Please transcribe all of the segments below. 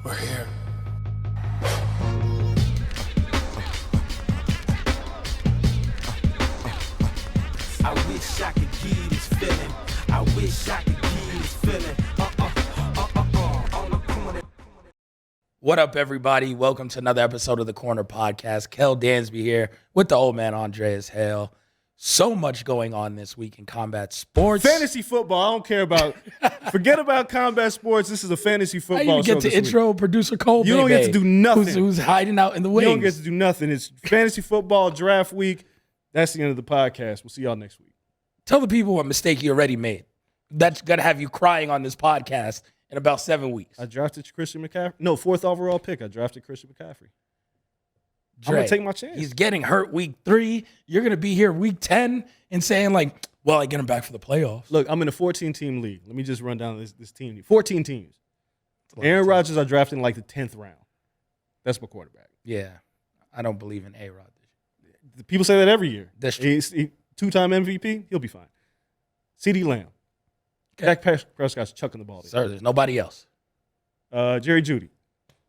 We're here. I wish I could give you this feeling. I wish I could give you this feeling. On the corner. What up, everybody? Welcome to another episode of the Corner Podcast. Kel Dansby here with the old man Andreas Hale. So much going on this week in combat sports. Fantasy football. I don't care about. Forget about combat sports. This is a fantasy I football even show. get to intro producer Cole. You don't get to do nothing. Who's hiding out in the wings? You don't get to do nothing. It's fantasy football draft week. That's the end of the podcast. We'll see y'all next week. Tell the people what mistake you already made. That's gonna have you crying on this podcast in about 7 weeks. I drafted Christian McCaffrey. No, 4th overall pick. I drafted Christian McCaffrey. I'm Dre, gonna take my chance. He's getting hurt week 3. You're gonna be here week 10 and saying like, "Well, I get him back for the playoffs." Look, I'm in a 14-team league. Let me just run down this team. 14 teams. Aaron Rodgers, I drafted in like the 10th round. That's my quarterback. Yeah, I don't believe in A-Rod. People say that every year. That's true. He's 2-time MVP. He'll be fine. CeeDee Lamb. Okay. Dak Prescott's chucking the ball. Sir, there's nobody else. Jerry Jeudy.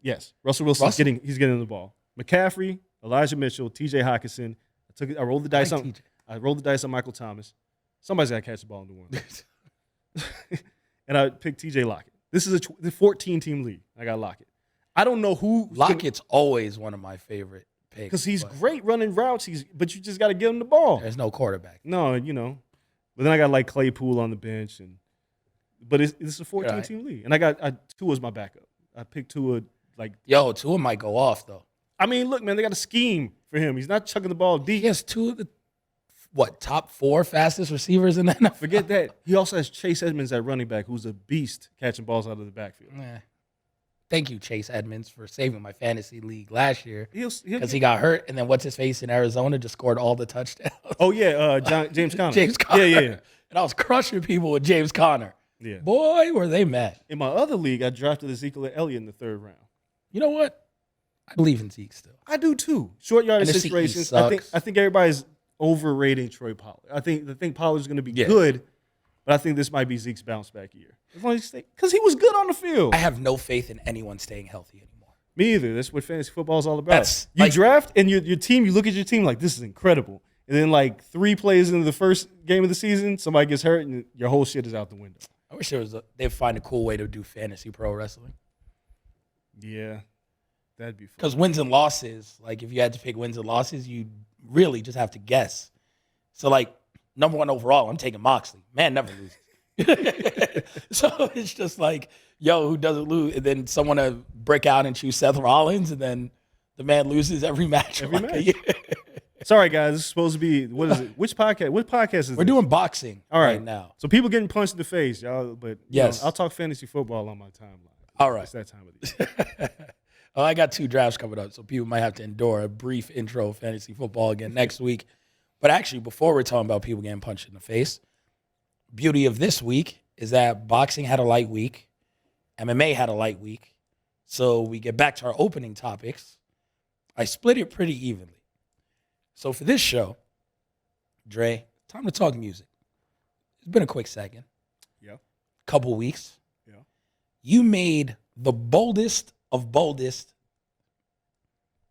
Yes. Russell Wilson's getting the ball. McCaffrey, Elijah Mitchell, TJ Hawkinson. I rolled the dice on Michael Thomas. Somebody's got to catch the ball in New Orleans. And I picked TJ Lockett. This is a 14-team league. I got Lockett. I don't know who. Lockett's always one of my favorite picks. Because he's great running routes. But you just got to give him the ball. There's no quarterback. No, But then I got like Claypool on the bench. But it's a 14-team league. And Tua's my backup. I picked Tua Tua might go off though. I mean, look, man, they got a scheme for him. He's not chucking the ball deep. He has 2 of the top 4 fastest receivers in the NFL. Forget that. He also has Chase Edmonds at running back, who's a beast catching balls out of the backfield. Thank you, Chase Edmonds, for saving my fantasy league last year Because he got hurt, and then what's his face in Arizona just scored all the touchdowns. Oh yeah, James Conner. James Conner. Yeah. And I was crushing people with James Conner. Yeah. Boy, were they mad. In my other league, I drafted Ezekiel Elliott in the 3rd round. You know what? I believe in Zeke still. I do too. Short yardage And the situations. CE I think everybody's overrating Troy Pollard. I think Pollard's going to be Yeah. good, but I think this might be Zeke's bounce back year. Because he was good on the field. I have no faith in anyone staying healthy anymore. Me either. That's what fantasy football is all about. That's Draft and your team, you look at your team like, this is incredible. And then like 3 plays into the first game of the season, somebody gets hurt and your whole shit is out the window. I wish they'd find a cool way to do fantasy pro wrestling. Yeah, that'd be fun. Because wins and losses, like if you had to pick wins and losses, you really just have to guess. So like number 1 overall, I'm taking Moxley. Man never loses. So it's just like, who doesn't lose? And then someone to break out and choose Seth Rollins, and then the man loses every match. Every match. Sorry, guys. This is supposed to be, what is it? Which podcast? What podcast is this? We're doing boxing right now. So people getting punched in the face, y'all. But yes, I'll talk fantasy football on my timeline. All right. It's that time of the year. I got 2 drafts coming up, so people might have to endure a brief intro of fantasy football again next week. But actually, before we're talking about people getting punched in the face, beauty of this week is that boxing had a light week, MMA had a light week. So we get back to our opening topics. I split it pretty evenly. So for this show, Dre, time to talk music. It's been a quick second. Yeah. Couple weeks. Yeah. You made the boldest of boldest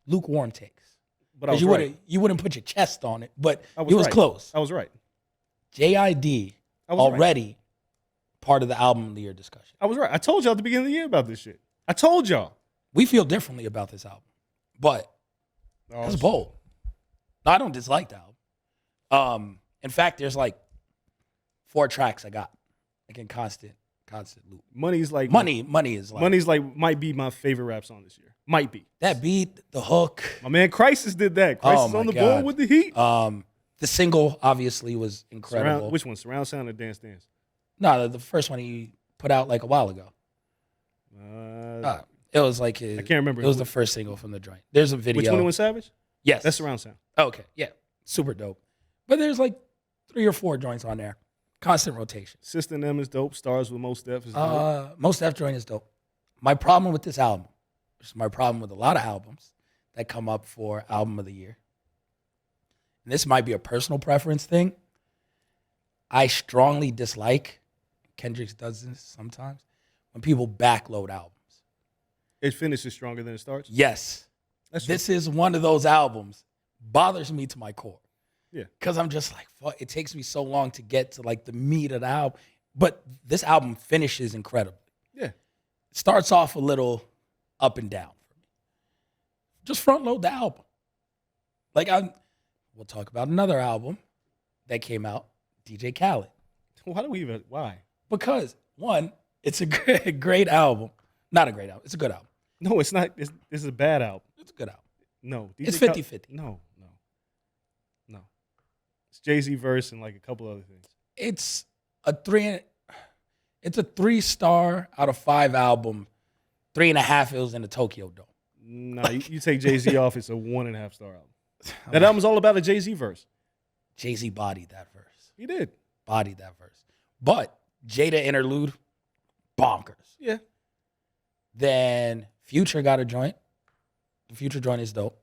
lukewarm takes. But I was right. You wouldn't put your chest on it, but it was close. I was right. JID already part of the album of the year discussion. I was right. I told y'all at the beginning of the year about this shit. I told y'all. We feel differently about this album, but that's bold. No, I don't dislike the album. In fact, there's like 4 tracks I got like in constant loop. Money is like might be my favorite rap song this year. Might be. That beat, the hook. My man Crisis did that. Crisis on the board with the heat. The single obviously was incredible. Which one? Surround Sound or Dance Dance? No, the first one he put out like a while ago. It was like I can't remember. It was the first single from the joint. There's a video. Which 21 Savage? Yes. That's Surround Sound. Okay, yeah. Super dope. But there's like 3 or 4 joints on there. Constant rotation. System M is dope. Stars with Most Def is dope. Most Def joint is dope. My problem with this album, which is my problem with a lot of albums that come up for album of the year, and this might be a personal preference thing, I strongly dislike, Kendrick does this sometimes, when people backload albums. It finishes stronger than it starts? Yes. This is one of those albums. Bothers me to my core. Yeah. Because I'm just like, fuck, it takes me so long to get to like the meat of the album. But this album finishes incredibly. Yeah. It starts off a little up and down for me. Just front load the album. Like we'll talk about another album that came out, DJ Khaled. Why? Because one, it's a great album. Not a great album. It's a good album. No, it's not. It's a bad album. It's a good album. No. It's 50-50. No. It's JayZ verse and like a couple other things. It's a 3-star out of 5 album. 3.5 it was in the Tokyo Dome. No, you take JayZ off, it's a 1.5-star album. That album's all about a JayZ verse. JayZ bodied that verse. He did. Bodied that verse. But Jada interlude, bonkers. Yeah. Then Future got a joint. The Future joint is dope.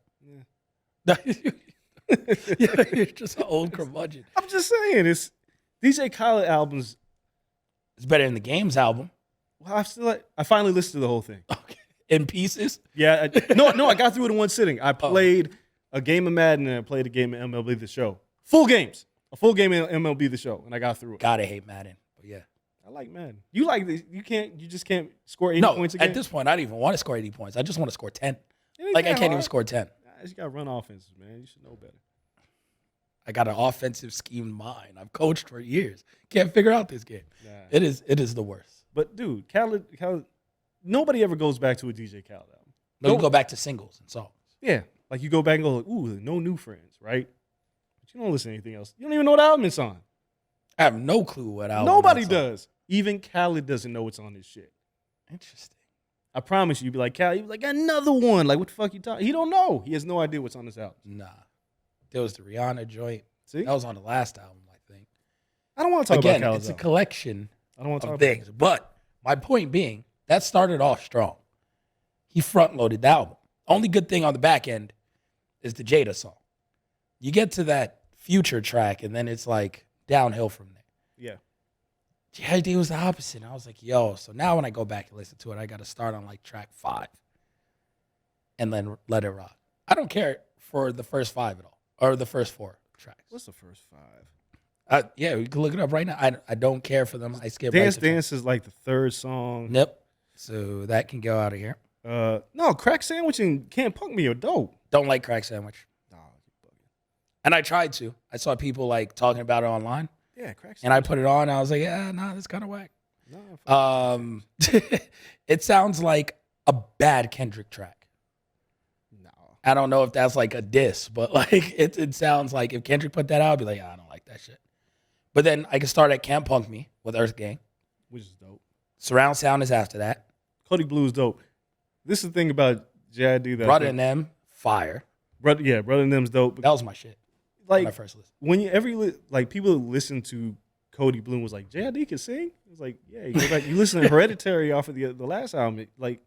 Yeah. You're just an old curmudgeon. I'm just saying, it's DJ Khaled albums. It's better than the Games album. Well, I finally listened to the whole thing. Okay. In pieces? Yeah. No, I got through it in one sitting. I played a game of Madden and I played a game of MLB The Show. Full games. A full game of MLB The Show, and I got through it. Gotta hate Madden, but yeah. I like Madden. You like this? You just can't score 80 points a game? At this point, I don't even want to score 80 points. I just want to score 10. I can't even score 10. You got to run offenses, man. You should know better. I got an offensive scheme in mind. I've coached for years. Can't figure out this game. Nah. It is the worst. But dude, Khaled, nobody ever goes back to a DJ Khaled album. No, you go back to singles and songs. Yeah, like you go back and go, ooh, no new friends, right? But you don't listen to anything else. You don't even know what album it's on. I have no clue what album. Nobody does. Even Khaled doesn't know what's on this shit. Interesting. I promise you'd be like, Khaled, you'd be like, another one. Like, what the fuck you talking? He don't know. He has no idea what's on this album. Nah. There was the Rihanna joint. See? That was on the last album, I think. I don't want to talk about Khaled's it's a collection I don't want to talk of things. But my point being, that started off strong. He front-loaded the album. Only good thing on the back end is the Jada song. You get to that Future track, and then it's like downhill from there. Yeah. JID was the opposite. And I was like, yo, so now when I go back and listen to it, I got to start on like track 5 and then let it rock. I don't care for the first 5 at all, or the first 4 tracks. What's the first 5? Yeah, we can look it up right now. I don't care for them. I skip Dance right to Dance is like the 3rd song. Yep. So that can go out of here. No, Crack Sandwich and Can't Punk Me are dope. Don't like Crack Sandwich. No, and I tried to. I saw people like talking about it online. Yeah, Crack Sandwich. And I put it on. And I was like, yeah, nah, that's kind of whack. No, it sounds like a bad Kendrick track. No. I don't know if that's like a diss, but like it sounds like if Kendrick put that out, I'd be like, I don't like that shit. But then I can start at Can't Punk Me with Earth Gang. Which is dope. Surround Sound is after that. Cody Blue is dope. This is the thing about JID that Brother and Them, fire. Brother and Them's dope. That was my shit. Like my first listen. When people listen to Cody Bloom was like, JID can sing? It's like, yeah, you go back, you listen to Hereditary off of the last album, like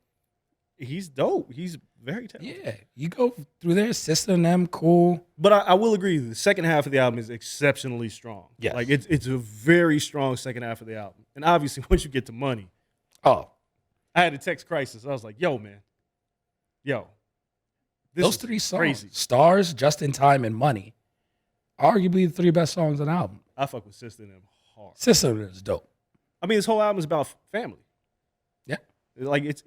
he's dope. He's very talented. Yeah, you go through there, Sister and Them, cool. But I will agree, the second half of the album is exceptionally strong. Yes. Like it's a very strong second half of the album. And obviously once you get to Money, I had a text crisis. I was like, yo, man. Yo. Those 3 songs, crazy. Stars, Just in Time, and Money, arguably the 3 best songs on the album. I fuck with Sister and Them hard. Sister and Them is dope. I mean, this whole album is about family. Yeah. Like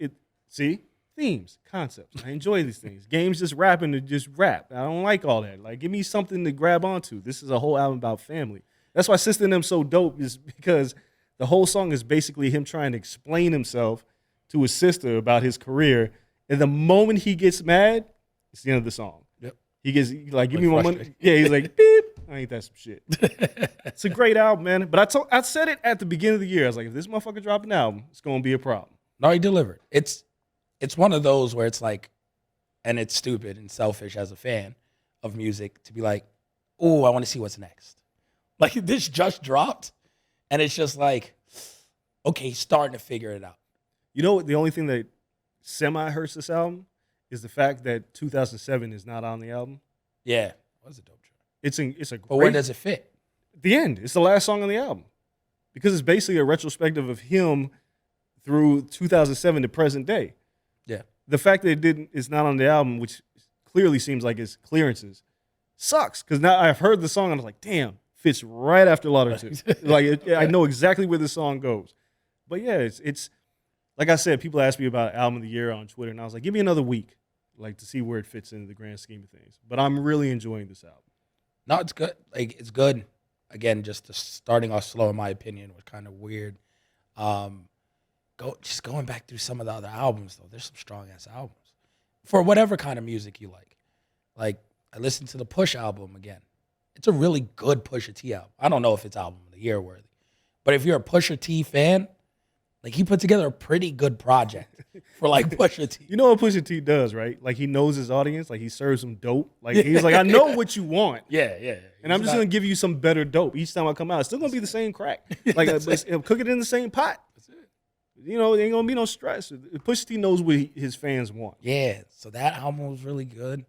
see? Themes, concepts. I enjoy these things. Games just rapping to just rap. I don't like all that. Like, give me something to grab onto. This is a whole album about family. That's why Sister and Them so dope, is because the whole song is basically him trying to explain himself to his sister about his career. And the moment he gets mad, it's the end of the song. Yep. He gets like, give me my money. Yeah, he's like, beep. Ain't that some shit? It's a great album, man. But I said it at the beginning of the year. I was like, if this motherfucker drop an album, it's gonna be a problem. No, he delivered. It's one of those where it's like, and it's stupid and selfish as a fan of music to be like, oh, I want to see what's next. Like, this just dropped, and it's just like, okay, he's starting to figure it out. You know what? The only thing that semi hurts this album is the fact that 2007 is not on the album. Yeah, was a dope track. It's a great. But where does it fit? The end. It's the last song on the album because it's basically a retrospective of him through 2007 to present day. Yeah. the fact that it's not on the album, which clearly seems like it's clearances, sucks. Because now I've heard the song and I was like, damn, fits right after Lauder 2. Like I know exactly where the song goes. But yeah, it's like I said, people ask me about album of the year on Twitter, and I was like, give me another week, like to see where it fits into the grand scheme of things. But I'm really enjoying this album. No, it's good. Like it's good. Again, just starting off slow, in my opinion, was kind of weird. Just going back through some of the other albums, though, there's some strong ass albums for whatever kind of music you like. Like I listened to the Push album again. It's a really good Pusha T album. I don't know if it's album of the year worthy, but if you're a Pusha T fan, like he put together a pretty good project for like Pusha T. You know what Pusha T does, right? Like he knows his audience. Like he serves them dope. Like he's like, I know what you want. Yeah. And I'm just gonna give you some better dope each time I come out. It's still gonna be the same crack. Like cook it in the same pot. That's it. You know, there ain't gonna be no stress. Pusha T knows what his fans want. Yeah. So that album was really good.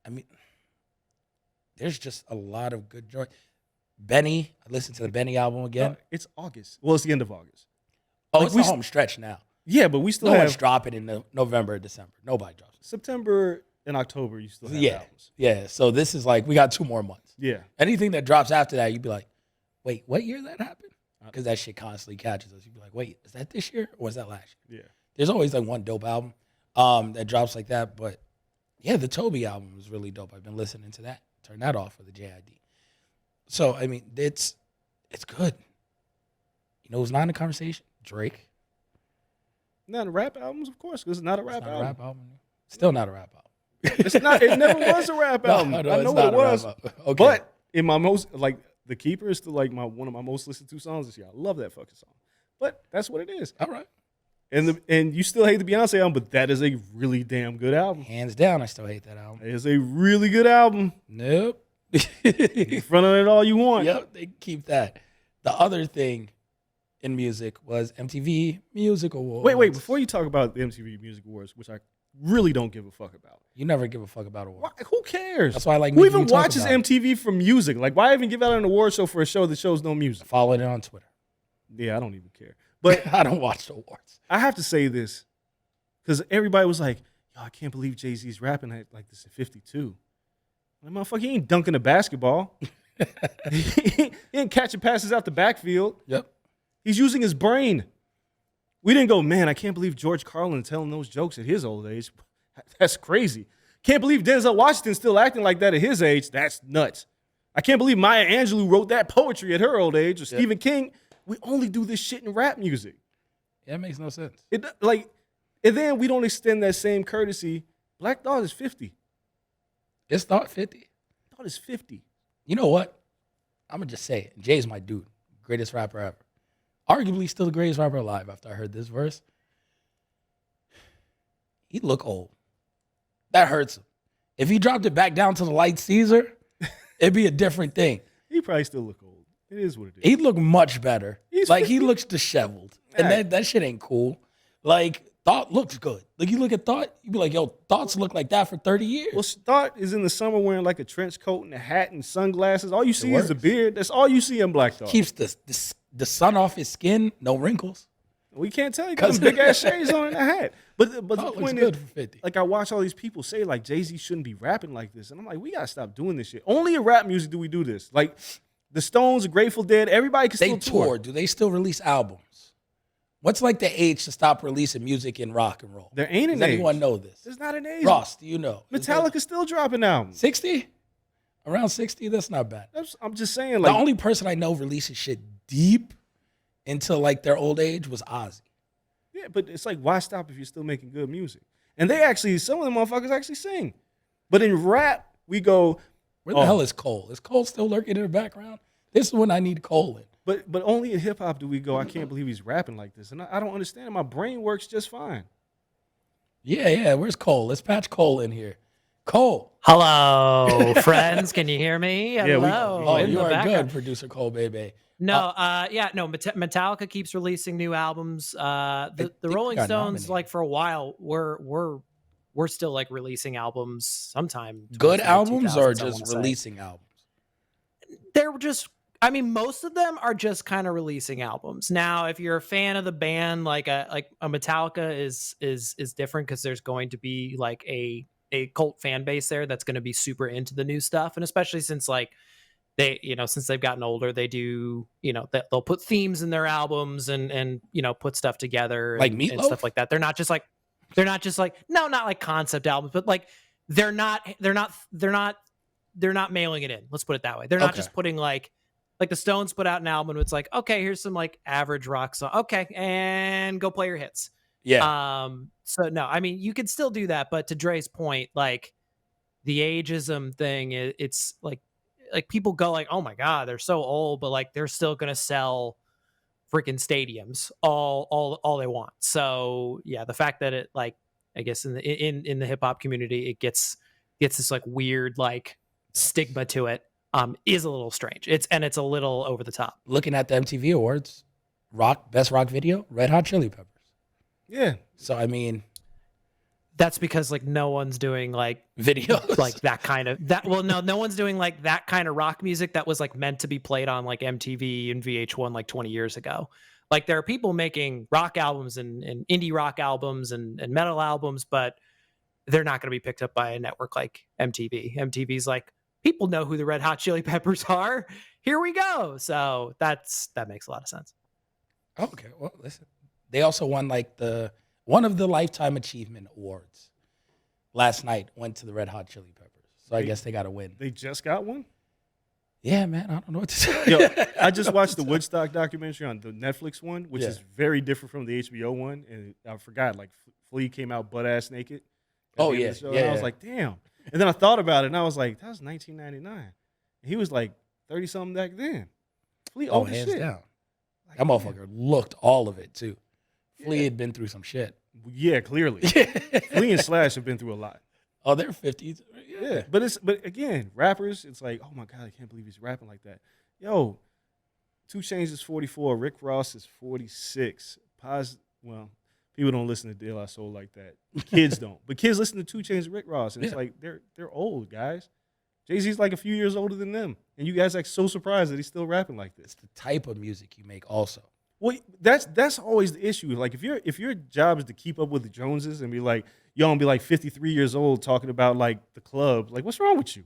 I mean, there's just a lot of good joy. Benny, I listened to the Benny album again. It's August. Well, it's the end of August. Oh, like it's the home stretch now. Yeah, but we still no one's dropping in November or December. Nobody drops. September and October, you still have albums. Yeah, so this is like, we got 2 more months. Yeah. Anything that drops after that, you'd be like, wait, what year that happened? Because that shit constantly catches us. You'd be like, wait, is that this year or was that last year? Yeah. There's always like one dope album that drops like that. But yeah, the Toby album was really dope. I've been listening to that. Turn that off for the JID. So, I mean, it's good. You know who's not in the conversation? Drake. Not rap albums, of course, because it's not a rap album. A rap album. Still not a rap album. It's not. It never was a rap album. No, I know what it was. Okay. But in my most, like, The Keeper is still like one of my most listened to songs this year. I love that fucking song. But that's what it is. All right. And you still hate the Beyonce album, but that is a really damn good album. Hands down, I still hate that album. It is a really good album. Nope. Front on it all you want. Yep, they keep that. The other thing in music was MTV Music Awards. Wait, before you talk about the MTV Music Awards, which I really don't give a fuck about. You never give a fuck about awards. Why, who cares? That's why I like who even watches MTV for music? Like, why even give out an award show for a show that shows no music? Follow it on Twitter. Yeah, I don't even care. But I don't watch the awards. I have to say this because everybody was like, yo, I can't believe JayZ's rapping like this at 52. Like, motherfucker, he ain't dunking a basketball. He ain't catching passes out the backfield. Yep. He's using his brain. We didn't go, man, I can't believe George Carlin telling those jokes at his old age. That's crazy. Can't believe Denzel Washington's still acting like that at his age. That's nuts. I can't believe Maya Angelou wrote that poetry at her old age, or Stephen King. We only do this shit in rap music. Yeah, it makes no sense. And then we don't extend that same courtesy. Black Thought is 50. It's Thought 50? Thought is 50. You know what? I'm going to just say it. Jay's my dude. Greatest rapper ever. Arguably still the greatest rapper alive after I heard this verse. He'd look old. That hurts him. If he dropped it back down to the light Caesar, it'd be a different thing. He probably still look old. It is what it is. He'd look much better. He's like, he looks disheveled. And that shit ain't cool. Like, Thought looks good. Like, you look at Thought, you be like, yo, Thoughts look like that for 30 years. Well, Thought is in the summer wearing like a trench coat and a hat and sunglasses. All you see is the beard. That's all you see in Black Thought. Keeps the sun off his skin, no wrinkles. We can't tell you because big ass shades on in a hat. But the point is, for 50. Like, I watch all these people say like JayZ shouldn't be rapping like this, and I'm like, we gotta stop doing this shit. Only in rap music do we do this. Like, the Stones, the Grateful Dead, everybody can still tour. Do they still release albums? What's like the age to stop releasing music in rock and roll? There ain't an age. Does anyone know this? There's not an age. Ross, do you know? Metallica's still dropping albums. 60? Around 60? That's not bad. I'm just saying. Like, the only person I know releases shit deep until like their old age was Ozzy. Yeah, but it's like, why stop if you're still making good music? And they actually, some of the motherfuckers actually sing. But in rap, we go, where the hell is Cole? Is Cole still lurking in the background? This is when I need Cole in. But only in hip hop do we go, I can't believe he's rapping like this. And I don't understand. My brain works just fine. Yeah. Where's Cole? Let's patch Cole in here. Cole. Hello, friends. Can you hear me? Hello. You are good, producer Cole, baby. No, Metallica keeps releasing new albums. The Rolling Stones, like for a while, we're still like releasing albums sometime. Good albums or just releasing albums? They're just I mean, most of them are just kind of releasing albums. Now, if you're a fan of the band, like a Metallica is different because there's going to be like a cult fan base there that's going to be super into the new stuff, and especially since like since they've gotten older, they do they'll put themes in their albums and put stuff together like and stuff like that. They're not just like no, not like concept albums, but like they're not mailing it in. Let's put it that way. They're not just putting like the Stones put out an album. It's like, okay, here's some like average rock song. Okay. And go play your hits. Yeah. So no, I mean, you could still do that. But to Dre's point, like the ageism thing, it's like people go like, oh my God, they're so old, but like, they're still going to sell freaking stadiums all they want. So yeah, the fact that it like, I guess in the hip hop community, it gets this like weird, like stigma to it. Is a little strange. It's a little over the top. Looking at the MTV Awards, best rock video, Red Hot Chili Peppers. Yeah. So I mean, that's because like no one's doing like videos like that kind of that. Well, no one's doing like that kind of rock music that was like meant to be played on like MTV and VH1 like 20 years ago. Like there are people making rock albums and indie rock albums and metal albums, but they're not going to be picked up by a network like MTV. MTV's like, people know who the Red Hot Chili Peppers are. Here we go. So that makes a lot of sense. Okay, well, listen. They also won like one of the Lifetime Achievement Awards last night. Went to the Red Hot Chili Peppers. So I guess they got a win. They just got one? Yeah, man. I don't know what to say. Yo, I just watched the Woodstock documentary on the Netflix one, which is very different from the HBO one. And I forgot, like Flea came out butt ass naked. Oh yeah, yeah. And I was like, damn. And then I thought about it, and I was like, that was 1999. He was like 30-something back then. Flea old as shit. Down. Like, that motherfucker looked all of it, too. Flea had been through some shit. Yeah, clearly. Flea and Slash have been through a lot. Oh, they're 50s. Yeah. But again, rappers, it's like, oh, my God, I can't believe he's rapping like that. Yo, 2 Chainz is 44. Rick Ross is 46. Well, people don't listen to De La Soul like that. Kids don't. But kids listen to 2 Chainz and Rick Ross. And it's like, they're old, guys. JayZ's like a few years older than them. And you guys like so surprised that he's still rapping like this. It's the type of music you make also. Well, that's always the issue. Like if your job is to keep up with the Joneses and be like, yo, and be like 53 years old talking about like the club, like what's wrong with you?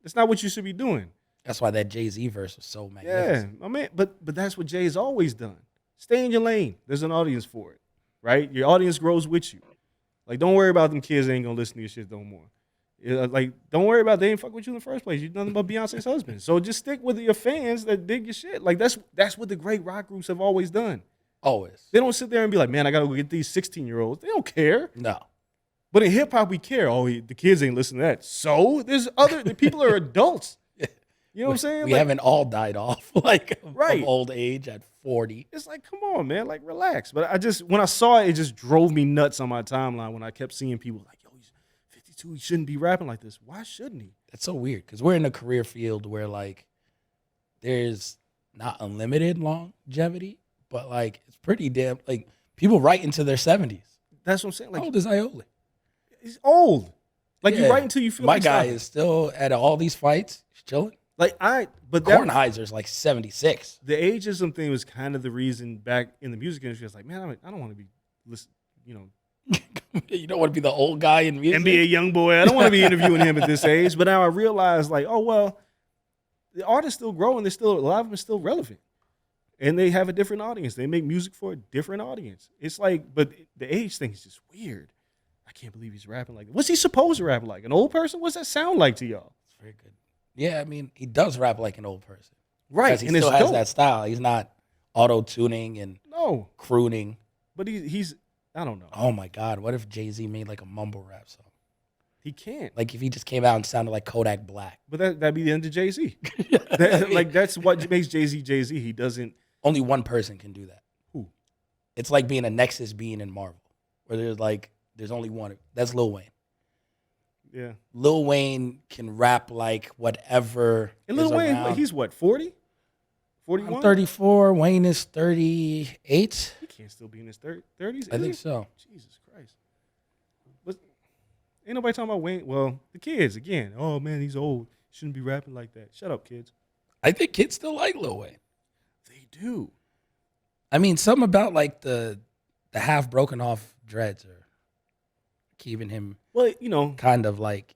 That's not what you should be doing. That's why that JayZ verse was so magnificent. Yeah, my man. But that's what Jay's always done. Stay in your lane. There's an audience for it, right? Your audience grows with you. Like, don't worry about them kids. They ain't gonna listen to your shit no more. Like, don't worry about they ain't fuck with you in the first place. You're nothing but Beyonce's husband. So just stick with your fans that dig your shit. Like that's what the great rock groups have always done. Always. They don't sit there and be like, man, I gotta go get these 16-year-olds. They don't care. No. But in hip hop, we care. Oh, the kids ain't listening to that. So the people are adults. You know what I'm saying? We haven't all died off like right. of old age at 40. It's like, come on, man, like relax. But when I saw it, it just drove me nuts on my timeline when I kept seeing people like, yo, he's 52, he shouldn't be rapping like this. Why shouldn't he? That's so weird because we're in a career field where like there's not unlimited longevity, but like it's pretty damn like people write into their 70s. That's what I'm saying. Like, how old is Iole? He's old. Like you write until you feel my like guy is still at all these fights. He's chilling. But Kornheiser's like 76. The ageism thing was kind of the reason back in the music industry. I was like, man, I don't want to be listening, You don't want to be the old guy in music? NBA young boy. I don't want to be interviewing him at this age. But now I realize, like, oh, well, the artists still growing. A lot of them are still relevant. And they have a different audience. They make music for a different audience. It's like, but the age thing is just weird. I can't believe he's rapping like that. What's he supposed to rap like? An old person? What's that sound like to y'all? It's very good. Yeah, I mean, he does rap like an old person. Right. Because he still has that style. He's not auto-tuning and crooning. But he's, I don't know. Oh, my God. What if JayZ made like a mumble rap song? He can't. Like if he just came out and sounded like Kodak Black. But that'd be the end of JayZ. Like that's what makes JayZ JayZ. He doesn't. Only one person can do that. Who? It's like being a Nexus being in Marvel. Where there's only one. That's Lil Wayne. Yeah. Lil Wayne can rap like whatever. And Lil Wayne, like, he's what, 40? 41? I'm 34. Wayne is 38. He can't still be in his 30s. I think so. Jesus Christ. But ain't nobody talking about Wayne. Well, the kids, again. Oh, man, he's old. Shouldn't be rapping like that. Shut up, kids. I think kids still like Lil Wayne. They do. I mean, something about like the half broken off dreads are keeping him. Well, kind of like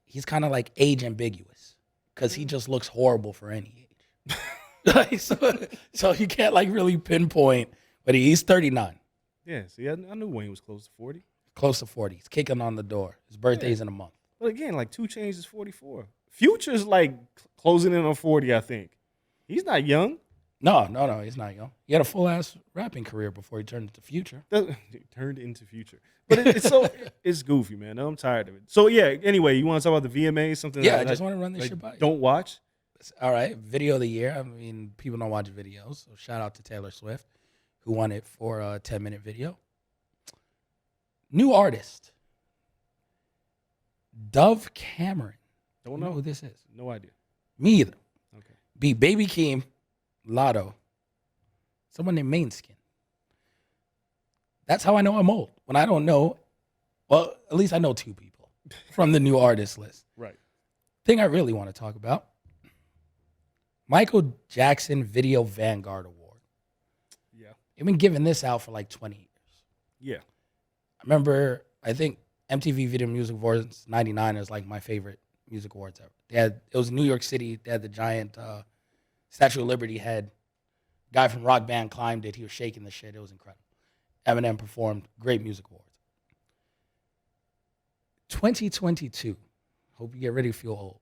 he's kind of like age ambiguous because he just looks horrible for any age. Like, so you can't like really pinpoint, but he's 39. Yeah, see, I knew Wayne was close to 40. Close to 40. He's kicking on the door. His birthday's in a month. But again, like 2 Chainz is 44. Future's like closing in on 40, I think. He's not young. No, he's not young. He had a full ass rapping career before he turned into Future. Turned into Future. But it's goofy, man. I'm tired of it. So yeah, anyway, you want to talk about the VMAs? Something Yeah, I just want to run this shit by you. Don't watch? All right, video of the year. I mean, people don't watch videos, so shout out to Taylor Swift, who won it for a 10-minute video. New artist, Dove Cameron. Don't know who this is. No idea. Me either. Okay. Beat Baby Keem, Lotto, someone named Mainskin. That's how I know I'm old. When I don't know, well, at least I know 2 people from the new artist list. Right. Thing I really want to talk about, Michael Jackson Video Vanguard Award. Yeah. They've been giving this out for like 20 years. Yeah. I remember, I think MTV Video Music Awards 99 is like my favorite music awards ever. It was in New York City. They had the giant Statue of Liberty head. Guy from Rock Band climbed it. He was shaking the shit. It was incredible. Eminem performed. Great music awards. 2022. Hope you get ready to feel old.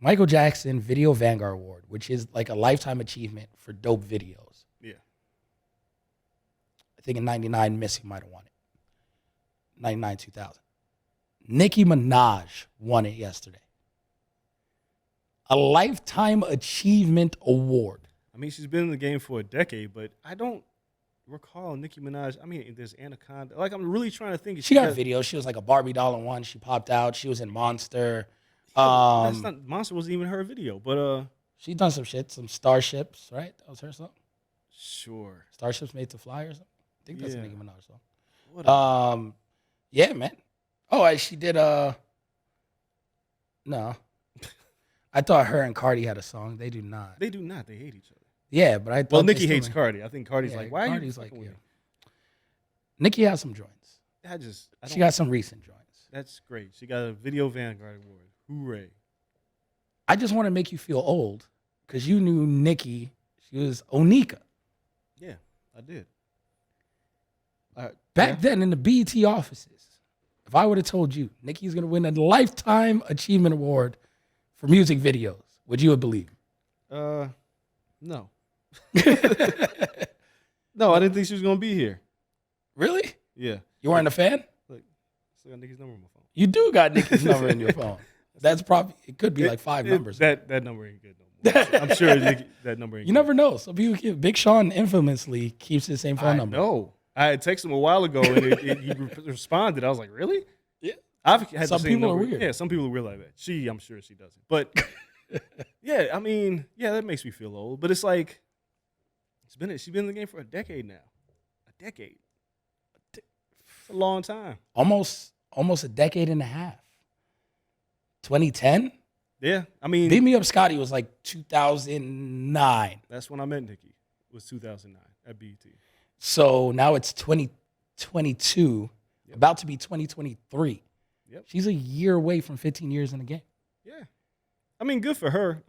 Michael Jackson Video Vanguard Award, which is like a lifetime achievement for dope videos. Yeah. I think in 99, Missy might have won it. 99, 2000. Nicki Minaj won it yesterday. A lifetime achievement award. I mean, she's been in the game for a decade, but I don't recall Nicki Minaj. I mean, there's Anaconda. Like, I'm really trying to think. She got videos. She was like a Barbie doll in one. She popped out. She was in Monster. That's not, Monster wasn't even her video, but she done some shit, some Starships, right? That was her song. Sure. Starships Made to Fly or something. I think that's a Nicki Minaj song. What yeah, man. Oh, she did. No, I thought her and Cardi had a song. They do not. They do not. They hate each other. Yeah, but I thought. Well, Nicki hates Cardi. I think Cardi's like, why Cardi's are you? like, yeah. Nicki has some joints. She got some recent joints. That's great. She got a Video Vanguard Award. Hooray! I just want to make you feel old because you knew Nicki. She was Onika. Yeah, I did. Back then in the BET offices, if I would have told you Nicki's going to win a Lifetime Achievement Award for music videos, would you have believed? No. No, I didn't think she was going to be here. Really? Yeah. You weren't a fan? Look, I still got Nicki's number on my phone. You do got Nicki's number in your phone. That's probably, it could be like 5 numbers. That number ain't good no more. I'm sure that number ain't You good. never know. Some people, Big Sean infamously keeps the same phone number. No. I had texted him a while ago and he responded. I was like, really? Yeah. I've had Some the same people number. are weird. Yeah, some people are weird like that. I'm sure she doesn't. But yeah, I mean, yeah, that makes me feel old. But it's like, she's been in the game for a decade now. A decade. It's a long time. Almost a decade and a half. 2010? Yeah, I mean, Beat Me Up Scotty was like 2009. that's when I met Nicki. It was 2009 at BET. So now it's 2022, about to be 2023. Yep. She's a year away from 15 years in the game. Yeah. I mean, good for her.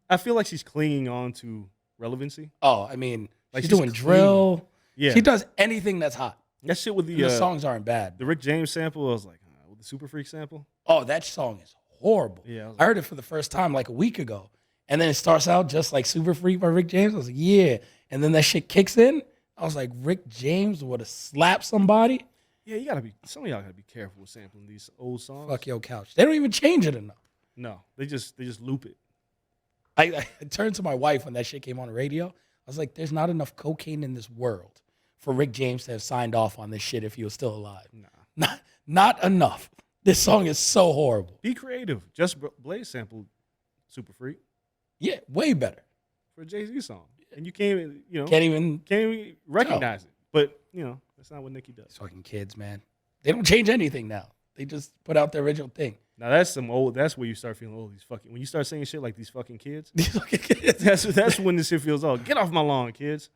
I feel like she's clinging on to relevancy. Oh, I mean, Like she's she's doing clean. drill. Yeah. She does anything that's hot. That shit with And the songs aren't bad. the Rick James sample, I was like, with the Super Freak sample. Oh, that song is horrible. Yeah, I heard it for the first time like a week ago. And then it starts out just like Super Freak by Rick James. I was like, yeah. And then that shit kicks in. I was like, Rick James would have slapped somebody. Yeah, some of y'all gotta be careful with sampling these old songs. Fuck your couch. They don't even change it enough. No, they just loop it. I turned to my wife when that shit came on the radio. I was like, there's not enough cocaine in this world for Rick James to have signed off on this shit if he was still alive. Nah. Not enough. This song is so horrible. Be creative. Just Blaze sampled Super Freak Yeah, way better. for a JayZ song. And you can't even, Can't even recognize it. But, that's not what Nicki does. These fucking kids, man. They don't change anything now. They just put out the original thing. Now that's some old. That's where you start feeling old. These fucking when you start saying shit like these fucking kids. These fucking kids. That's when this shit feels old. Get off my lawn, kids.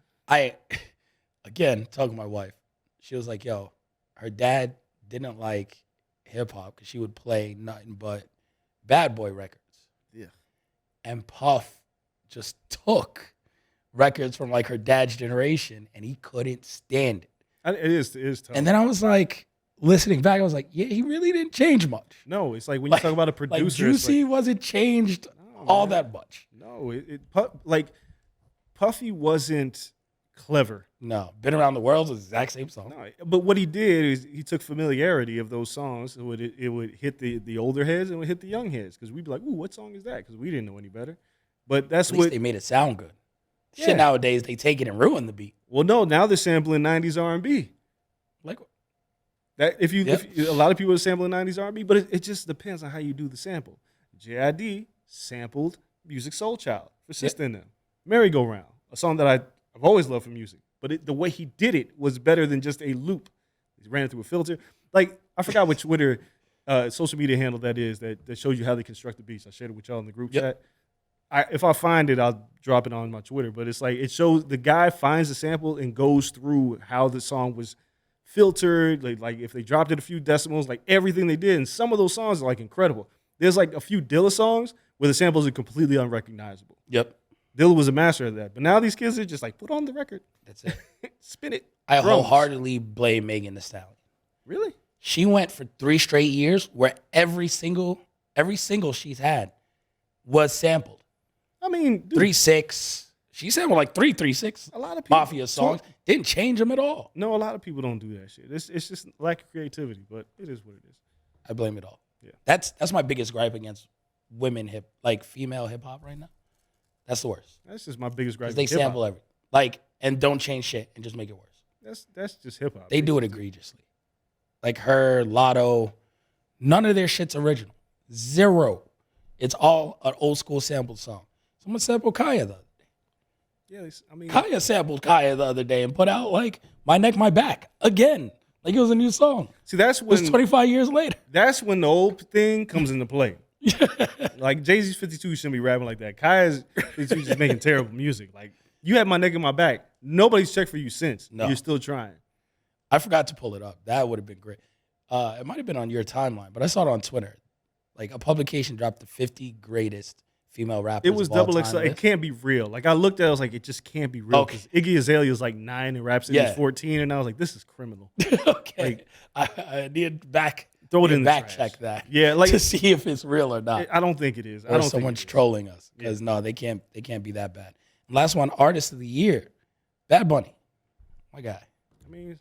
Again, talking to my wife, she was like, yo, her dad didn't like hip hop because she would play nothing but bad boy records. Yeah. And Puff just took records from like her dad's generation and he couldn't stand it. It is tough. And then I was like, listening back, I was like, yeah, he really didn't change much. No, it's like when you talk about a producer. Like Juicy wasn't changed all that much. No, Puffy wasn't clever. No, Been Around the World was the exact same song. No, but what he did is he took familiarity of those songs. It would hit the older heads and it would hit the young heads because we'd be like, ooh, what song is that? Because we didn't know any better. But that's At least they made it sound good. Yeah. Shit nowadays, they take it and ruin the beat. Well, no, now they're sampling 90s R&B. Like that, if a lot of people are sampling 90s R&B, but it just depends on how you do the sample. JID sampled Music Soul Child for Sister in Them. Merry-Go-Round, a song that I've always loved from music. But the way he did it was better than just a loop. He ran it through a filter. Like, I forgot what Twitter social media handle that is that shows you how they construct the beats. I shared it with y'all in the group chat. If I find it, I'll drop it on my Twitter. But it's like it shows the guy finds the sample and goes through how the song was filtered. Like if they dropped it a few decimals, like everything they did. And some of those songs are like incredible. There's like a few Dilla songs where the samples are completely unrecognizable. Yep. Dilla was a master of that. But now these kids are just like, put on the record. That's it. Spin it. I Drums. wholeheartedly blame Megan Thee Stallion. Really? She went for 3 straight years where every single she's had was sampled. I mean, dude, 3-6. She sampled like 3-3-6. a lot of people Mafia songs. Didn't change them at all. No, a lot of people don't do that shit. It's just lack of creativity, but it is what it is. I blame it all. Yeah. That's my biggest gripe against female hip hop right now. That's the worst. That's just my biggest gripe. Because they sample everything. And don't change shit and just make it worse. That's just hip hop. They do it egregiously. Like her, Lotto, none of their shit's original. 0. It's all an old school sampled song. Someone sampled Kaya the other day. Yeah, Kaya sampled Kaya the other day and put out like My Neck, My Back again. Like it was a new song. See, that's when It was 25 years later. That's when the old thing comes into play. Like JayZ's 52 shouldn't be rapping like that. Kaya's 52 just making terrible music. Like you had My Neck in My Back. Nobody's checked for you since. No. You're still trying. I forgot to pull it up. That would have been great. It might have been on your timeline, but I saw it on Twitter. Like a publication dropped the 50 greatest female rappers. It was of all double XL. time It list. can't be real. Like I looked at it, I was like, it just can't be real. Okay. Because Iggy Azalea is like 9 and Rhapsody's 14, and I was like, this is criminal. Okay. I need Throw it in the back trash. check that. Yeah, like to see if it's real or not. I don't think it is. I Or don't someone's think it is. trolling us. Because no, they can't be that bad. Last one, Artist of the Year. Bad Bunny. My guy. I mean,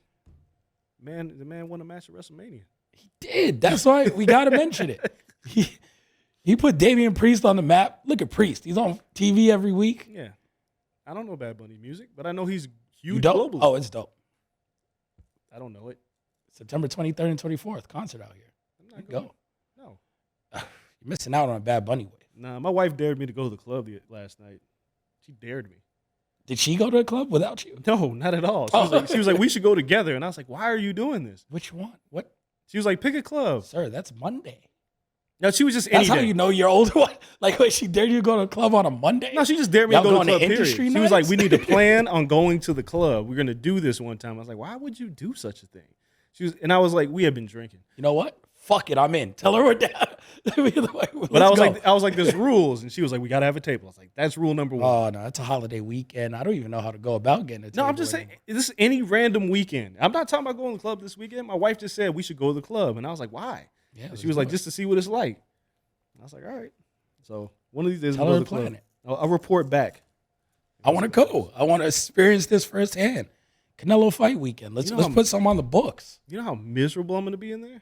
the man won a match at WrestleMania. He did. That's why we gotta mention it. He put Damian Priest on the map. Look at Priest. He's on TV every week. Yeah. I don't know Bad Bunny music, but I know he's huge You don't? globally. Oh, it's dope. I don't know it. September 23rd and 24th. Concert out here. I'm not Go. going. No. You're missing out on a Bad Bunny wave. Nah, my wife dared me to go to the club last night. She dared me. Did she go to a club without you? No, not at all. She was like, we should go together. And I was like, why are you doing this? Which one? What? She was like, pick a club. Sir, that's Monday. No, she was just That's any how day. you know you're older. What? Like, wait, she dared you to go to a club on a Monday? No, she just dared me Y'all to go to going the to club, period. industry She was like, nights? we need to plan on going to the club. We're going to do this one time. I was like, why would you do such a thing? And I was like, we had been drinking. You know what? Fuck it, I'm in. Tell her we're down. But I was like, there's rules. And she was like, we got to have a table. I was like, that's rule number 1. Oh, no, it's a holiday weekend. I don't even know how to go about getting a table. No, I'm just saying, anymore. this is any random weekend. I'm not talking about going to the club this weekend. My wife just said we should go to the club. And I was like, why? Yeah, And let's she was do like, it. just to see what it's like. And I was like, all right. So one of these days Tell we'll her go to to the plan club. it. I'll report back. I want to go. I want to experience this firsthand. Canelo fight weekend. Let's put something on the books. You know how miserable I'm going to be in there?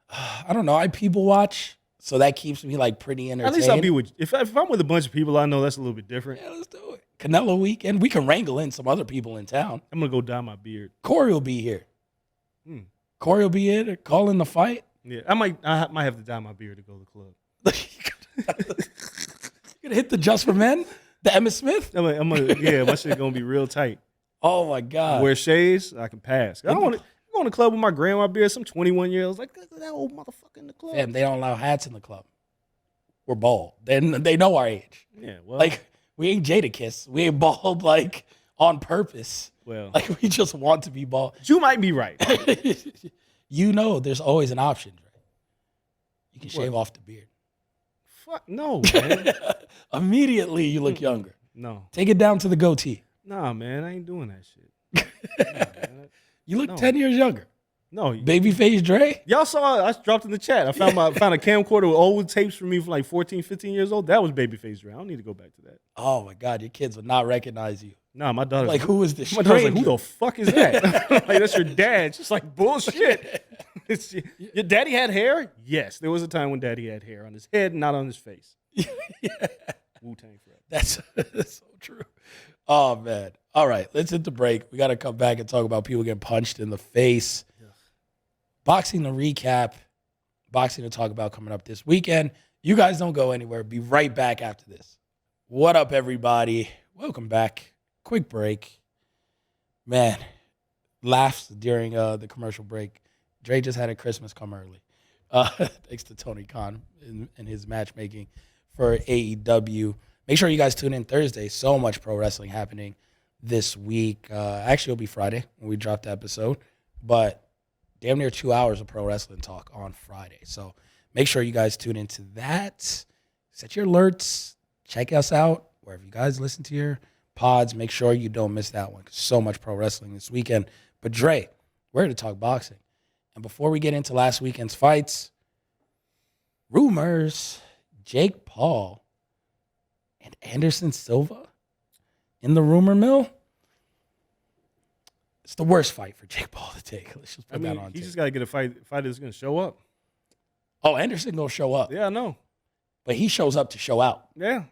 I don't know. I people watch, so that keeps me like pretty entertained. At least I'll be with. If I'm with a bunch of people I know, that's a little bit different. Yeah, let's do it. Canelo weekend. We can wrangle in some other people in town. I'm gonna go dye my beard. Corey will be here. Hmm. Corey will be here to call in the fight. Yeah, I might have to dye my beard to go to the club. You're gonna hit the Just for Men, the Emmitt Smith. Yeah, my shit gonna be real tight. Oh my God. Wear shades, I can pass. I don't want to go in the club with my grandma beer, some 21-year-olds. Like, look at that old motherfucker in the club. Fam, they don't allow hats in the club. We're bald. They know our age. Yeah, well. Like, we ain't Jadakiss. We ain't bald, like, on purpose. Well. Like, we just want to be bald. You might be right. You know there's always an option, right? You can shave off the beard. Fuck, no, man. Immediately, you look younger. No. Take it down to the goatee. Nah, man, I ain't doing that shit. Nah, You look 10 years younger. No. Babyface Dre? Y'all saw I dropped in the chat. I found a camcorder with old tapes from me from like 14, 15 years old. That was Babyface Dre. I don't need to go back to that. Oh, my God. Your kids would not recognize you. Nah, my daughter's Like, who is this My daughter's stranger? like, who the fuck is that? Like, that's your dad. She's like, bullshit. Your daddy had hair? Yes. There was a time when daddy had hair on his head, not on his face. Wu-Tang forever. That's so true. Oh, man. All right, let's hit the break. We got to come back and talk about people getting punched in the face. Yeah. Boxing to recap. Boxing to talk about coming up this weekend. You guys don't go anywhere. Be right back after this. What up, everybody? Welcome back. Quick break. Man, laughs during the commercial break. Dre just had a Christmas come early. Thanks to Tony Khan and his matchmaking for AEW. Make sure you guys tune in Thursday. So much pro wrestling happening this week. Actually, it'll be Friday when we drop the episode. But damn near 2 hours of pro wrestling talk on Friday. So make sure you guys tune into that. Set your alerts. Check us out wherever you guys listen to your pods. Make sure you don't miss that one. So much pro wrestling this weekend. But Dre, we're here to talk boxing. And before we get into last weekend's fights, rumors, Jake Paul and Anderson Silva in the rumor mill. It's the worst fight for Jake Paul to take. Let's just put that on he tape. just got to get a fight that's going to show up. Oh, Anderson gonna show up. Yeah, I know. But he shows up to show out. Yeah.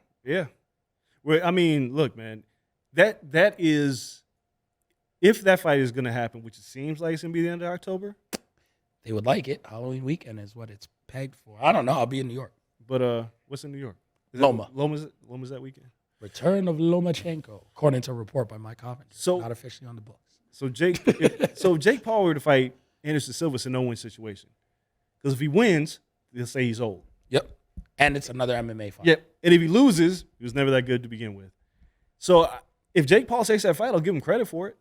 Well, I mean, look, man, that is, if that fight is going to happen, which it seems like it's going to be the end of October. They would like it. Halloween weekend is what it's pegged for. I don't know. I'll be in New York. But what's in New York? Loma. Loma's that weekend. Return of Lomachenko, according to a report by Mike Covington. So not officially on the books. So if Jake Paul were to fight Anderson Silva, it's a no-win situation. Because if he wins, they'll say he's old. Yep. And it's another MMA fight. Yep. And if he loses, he was never that good to begin with. So if Jake Paul takes that fight, I'll give him credit for it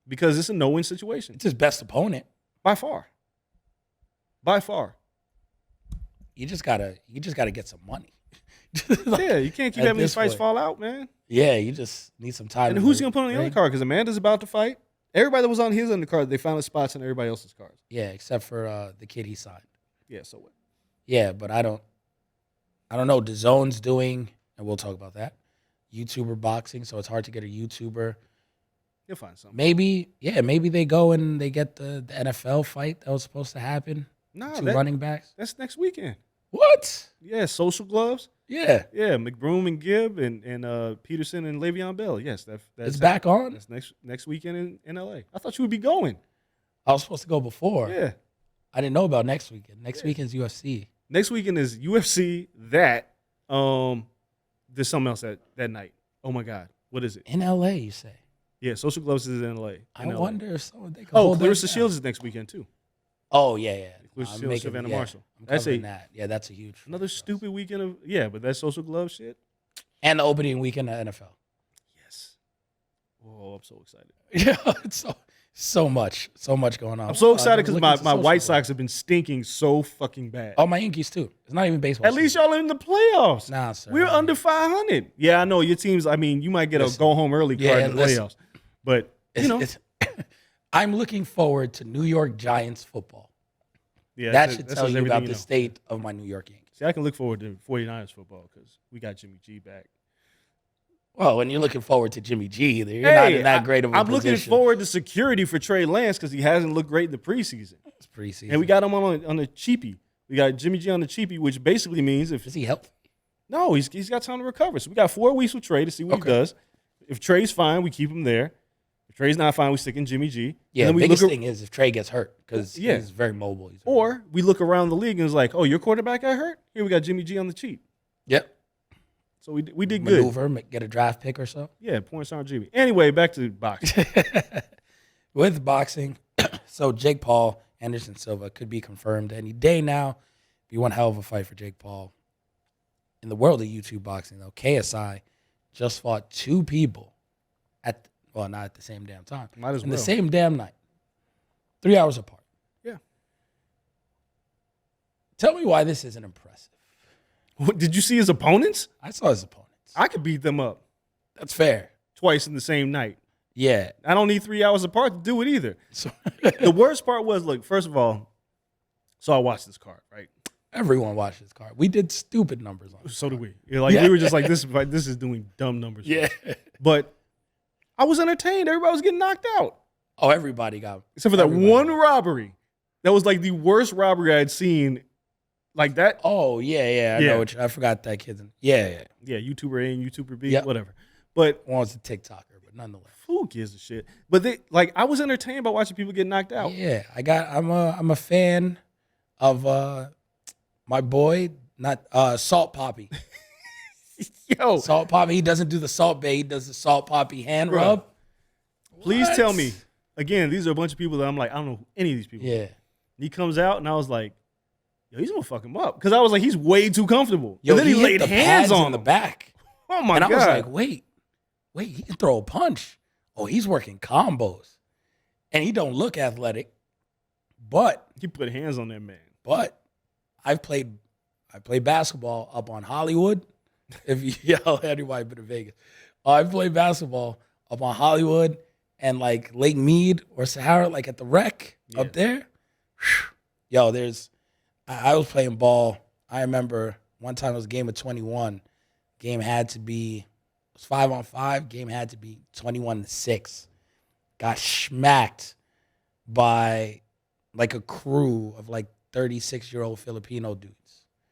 because it's a no-win situation. It's his best opponent. By far. You just gotta get some money. Yeah, you can't keep having these fights fall out, man. Yeah, you just need some time. And who's he gonna put on the undercard? Because Amanda's about to fight. Everybody that was on his undercard, they found spots on everybody else's cards. Yeah, except for the kid he signed. Yeah, so what? Yeah, but I don't know. DAZN's doing, and we'll talk about that, YouTuber boxing, so it's hard to get a YouTuber. You'll find something. Maybe they go and they get the NFL fight that was supposed to happen. Nah, running backs. That's next weekend. What? Yeah, Social Gloves. Yeah. Yeah, McBroom and Gibb and Peterson and Le'Veon Bell. Yes, that's it's back on. That's next weekend in LA. I thought you would be going. I was supposed to go before. Yeah. I didn't know about next weekend. Next weekend's UFC. Next weekend is UFC. There's something else that night. Oh my God, what is it? In LA, you say? Yeah, Social Gloves is in LA. I wonder if someone they could Clarissa Shields is next weekend too. Oh yeah. Clarissa Shields, Savannah Marshall. That's that. Yeah, that's a huge. Another stupid weekend of but that's Social Gloves shit. And the opening weekend of NFL. Yes. Oh, I'm so excited. Yeah, it's so much going on. I'm so excited because my White Sox have been stinking so fucking bad. Oh, my Yankees too. It's not even baseball. At least y'all are in the playoffs. Nah, sir. We're under 500. Yeah, I know your teams. I mean, you might get a go home early card in the playoffs, but I'm looking forward to New York Giants football. Yeah, that should tell you about the state of my New York Yankees. See, I can look forward to 49ers football because we got Jimmy G back. Well, when you're looking forward to Jimmy G, you're not in that great of a position. I'm looking forward to security for Trey Lance because he hasn't looked great in the preseason. It's preseason. And we got him on the cheapie. We got Jimmy G on the cheapie, which basically means is he healthy? No, he's got time to recover. So we got 4 weeks with Trey to see what he does. If Trey's fine, we keep him there. If Trey's not fine, we stick in Jimmy G. Yeah, the biggest thing is if Trey gets hurt because he's very mobile. Or we look around the league and it's like, oh, your quarterback got hurt? Here we got Jimmy G on the cheap. Yep. So we did good. Maneuver, get a draft pick or so. Yeah, points on Jimmy. Anyway, back to boxing. With boxing, So Jake Paul, Anderson Silva could be confirmed any day now. Be one hell of a fight for Jake Paul. In the world of YouTube boxing, though, KSI just fought 2 people not at the same damn time. Might as in well. the same damn night. 3 hours apart. Yeah. Tell me why this isn't impressive. What, did you see his opponents? I saw his opponents. I could beat them up That's fair. twice in the same night. Yeah. I don't need 3 hours apart to do it either. So, The worst part was, look, first of all, so I watched this card, right? everyone watched this card. We did stupid numbers on it. So did we. We were just like, this is doing dumb numbers. Yeah. But I was entertained. Everybody was getting knocked out. Oh, everybody got. Except for that everybody one got. robbery. That was like the worst robbery I had seen like that. Oh, yeah. I know what I forgot that kid's. Yeah. Yeah, YouTuber A and YouTuber B, Yep. whatever. But One was a TikToker, but nonetheless. who gives a shit? But I was entertained by watching people get knocked out. Yeah, I'm a fan of my boy, not Salt Poppy. Yo, Salt Poppy, he doesn't do the Salt Bay, he does the Salt Poppy hand Bro. rub. please What? tell me. Again, these are a bunch of people that I'm like, I don't know who any of these people are. Yeah. He comes out, and I was like, yo, he's going to fuck him up. Because I was like, he's way too comfortable. Yo, and then he hit laid the hands pads on in the him. back. Oh, my And God. I was like, wait, he can throw a punch. Oh, he's working combos. And he don't look athletic, but He put hands on that man. I played basketball up on Hollywood. If you yell, anybody been to Vegas. I played basketball up on Hollywood and like Lake Mead or Sahara, like at the rec up there. Yo, I was playing ball. I remember one time it was a game of 21. Game had to be, it was 5-on-5. Game had to be 21-6. Got smacked by like a crew of like 36-year-old Filipino dudes.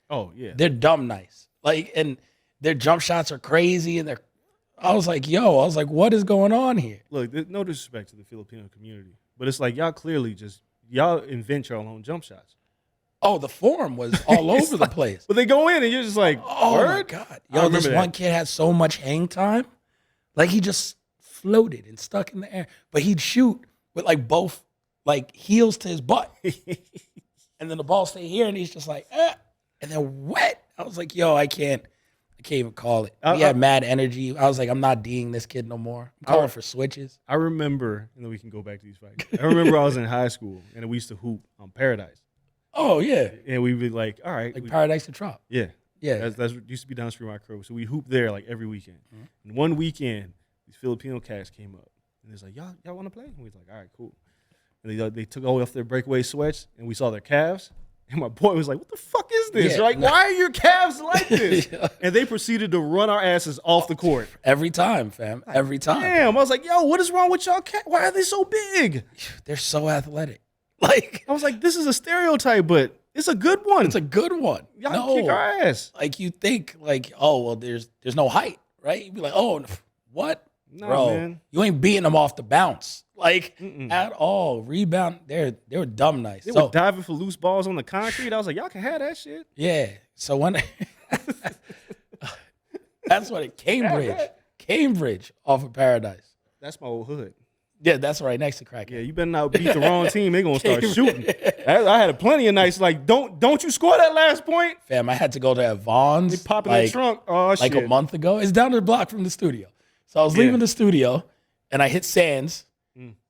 Oh, yeah. They're dumb nice. Like, and their jump shots are crazy. And I was like, what is going on here? Look, there's no disrespect to the Filipino community, but it's like y'all clearly y'all invent your own jump shots. Oh, the form was all over the place. But they go in and you're just like, Oh, word? my God. I Yo, remember this that. one kid had so much hang time. Like, he just floated and stuck in the air. But he'd shoot with, like, both, like, heels to his butt. And then the ball stayed here, and he's just like, and then wet. I was like, yo, I can't even call it. He had mad energy. I was like, I'm not D'ing this kid no more. I'm calling for switches. I remember, and then we can go back to these fights. I remember I was in high school, and we used to hoop on Paradise. Oh, yeah. And we'd be like, all right. Like Paradise to Trop. Yeah. Yeah. That's used to be down the street from my crib. So we hooped there like every weekend. And one weekend, these Filipino cats came up. And it's like, y'all want to play? And we was like, all right, cool. And they took all off their breakaway sweats, and we saw their calves. And my boy was like, what the fuck is this? Yeah, Like, no. why are your calves like this? Yeah. And they proceeded to run our asses off the court. Every time, fam. Every time. Damn. I was like, yo, what is wrong with y'all cats? Why are they so big? They're so athletic. Like, I was like, this is a stereotype, but it's a good one. it's a good one. Y'all No. kick our ass. Like, you think, like, oh, well, there's no height, right? You'd be like, oh, what? No, Bro, man. you ain't beating them off the bounce. Like, at all. Rebound, they were dumb nice. They So, were diving for loose balls on the concrete. I was like, y'all can have that shit. yeah. So when that's what it Cambridge off of Paradise. That's my old hood. Yeah, that's right next to Crackhead. Yeah, you better not beat the wrong team. They gonna start shooting. I had plenty of nights like, don't you score that last point? Fam, I had to go to Vaughn's. They pop in the trunk. Oh shit! Like a month ago. It's down the block from the studio. So I was leaving the studio and I hit Sands.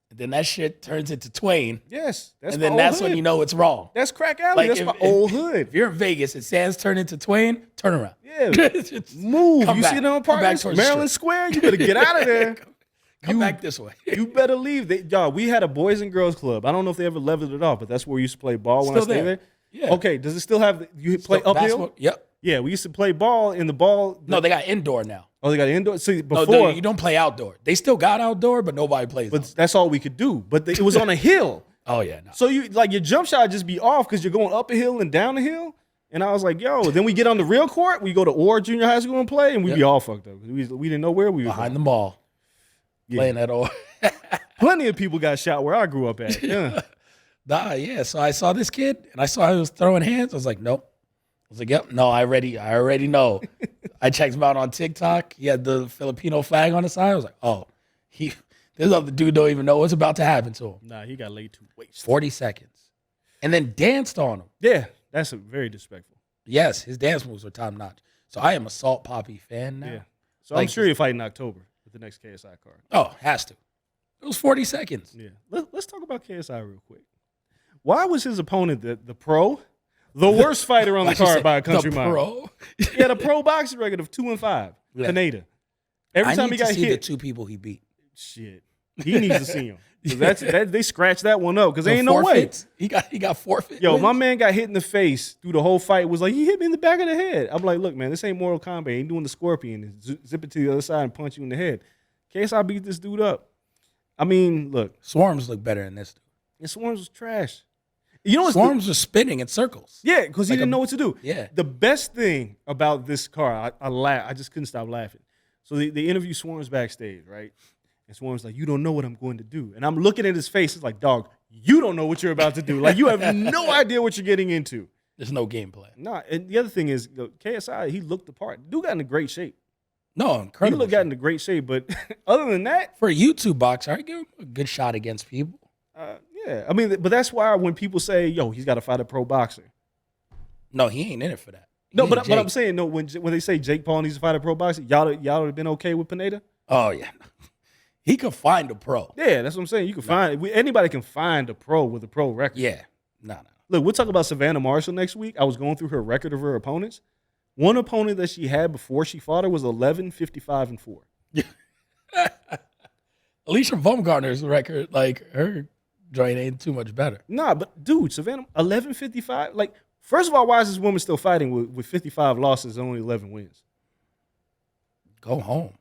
And then that shit turns into Twain. Yes, that's And my then old that's hood. when you know it's wrong. That's Crack Alley. Like, That's my old hood. If you're in Vegas and Sands turn into Twain, turn around. Yeah, Just move. come You back. see them Come back apartments, towards the Maryland strip. Square. You better get out of there. Come back this way. You better leave. Y'all, we had a boys and girls club. I don't know if they ever leveled it off, but that's where we used to play ball when I Still stayed there. there. Yeah. Okay, does it still have? You play So uphill? basketball- Yep. Yeah, we used to play ball in the ball. No, they got indoor now. Oh, they got indoor. See, No, before, you don't play outdoor. They still got outdoor, but nobody plays. but that's all we could do. But it was on a hill. Oh yeah, no. So you like your jump shot just be off because you're going up a hill and down a hill. And I was like, yo, then we get on the real court. We go to Orr Junior High School and play, and we be all fucked up. We didn't know where we were Behind the ball, playing at all. Plenty of people got shot where I grew up at. Yeah. Yeah. So I saw this kid, and I saw he was throwing hands. I was like, nope. I was like, yep. No, I already know. I checked him out on TikTok. He had the Filipino flag on the side. I was like, oh, This other dude don't even know what's about to happen to him. Nah, he got laid to waste. 40 seconds. And then danced on him. Yeah, that's very disrespectful. Yes, his dance moves are top notch. So I am a Salt Poppy fan now. Yeah. So I'm sure he'll fight in October with the next KSI card. Oh, has to. It was 40 seconds. Yeah. Let's talk about KSI real quick. Why was his opponent, the pro, the worst fighter on the card by a country mile? Pro? He had a pro boxing record of 2-5. Yeah. Pineda. Every time he got see hit, the two people he beat. shit, he needs to see him. They scratched that one up because there ain't no way. He got forfeit. Yo, wins. my man got hit in the face through the whole fight. Was like, he hit me in the back of the head. I'm like, look, man, this ain't Mortal Kombat. Ain't doing the scorpion and zip it to the other side and punch you in the head. KSI beat this dude up. I mean, look, Swarms look better than this dude. and Swarms was trash. You know what? Swarms was spinning in circles. Yeah, because he Like didn't know what to do. Yeah. The best thing about this car, I laugh. I just couldn't stop laughing. So they interview Swarms backstage, right? And Swarms like, you don't know what I'm going to do. And I'm looking at his face. It's like, dog, you don't know what you're about to do. Like, you have no idea what you're getting into. There's no game plan. Nah, and the other thing is, KSI, he looked the part. Dude got into great shape. No, incredible. He got into great shape. But other than that, for a YouTube boxer, I give him a good shot against people. yeah. I mean, but that's why when people say, yo, he's got to fight a pro boxer. No, he ain't in it for that. No, but I'm saying, no, when they say Jake Paul needs to fight a pro boxer, y'all would have been okay with Pineda? Oh, yeah. He could find a pro. Yeah, that's what I'm saying. You can find anybody can find a pro with a pro record. Yeah. No. Look, we'll talk about Savannah Marshall next week. I was going through her record of her opponents. One opponent that she had before she fought her was 11-55-4. Alicia Baumgartner's record, like, her joint ain't too much better. Nah, but dude, Savannah 11-55. Like, first of all, why is this woman still fighting with 55 losses and only 11 wins? Go home.